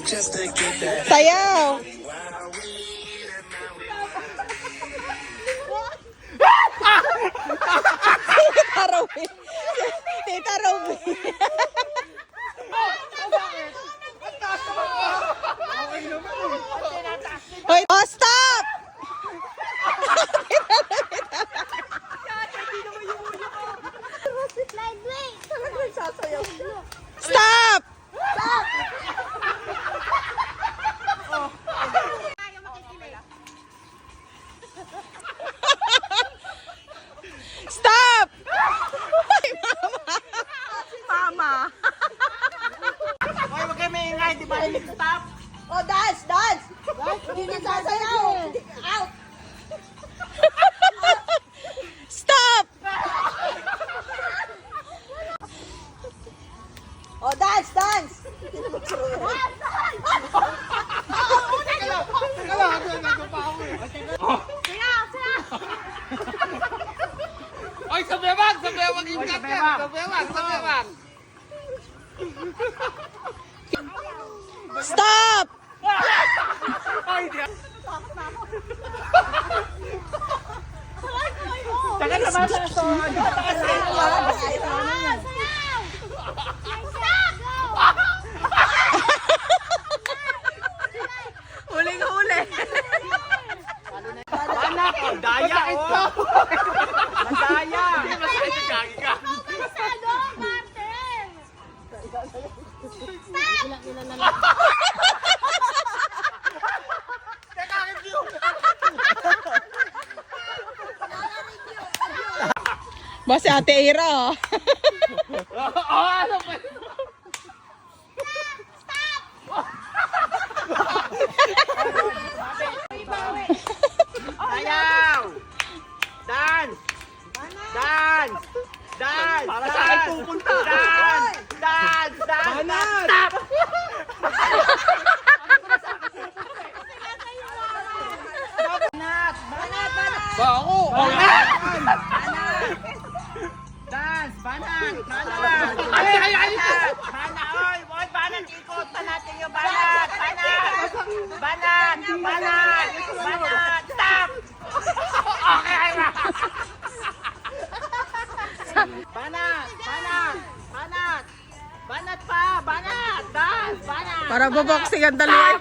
Sayaw! Tita Robby! Tita Robby! Hoy, oh, stop! Stop! Stop! Ay, mama! Hoy, wag kayo maingay, di ba stop? Oh, dance! Dance! Hindi na sasayaw! Out! Stop! Oh, dance! Dance! Oy, sa bewang ingat ka. Sa bewang. Stop! Saka naman sa ito. Huling-huli! Anak, daya oh. Madaya. Ba si Ate Ira? Oh, ano pa? Ayaw! Dance! Dance! Dance! Para sa akin pupunta! Dance! Dance! Dance! Stop! Ba ako? Dance! Banat! Banat! Ay! Banat! Oy! Oy! Banat! Ikotan natin yung banat! Banat! Banat! Banat! Banat! Stop! Okay! Banat! Banat! Banat! Banat pa! Banat! Dance! Banat! Para baboxing ang dalawa.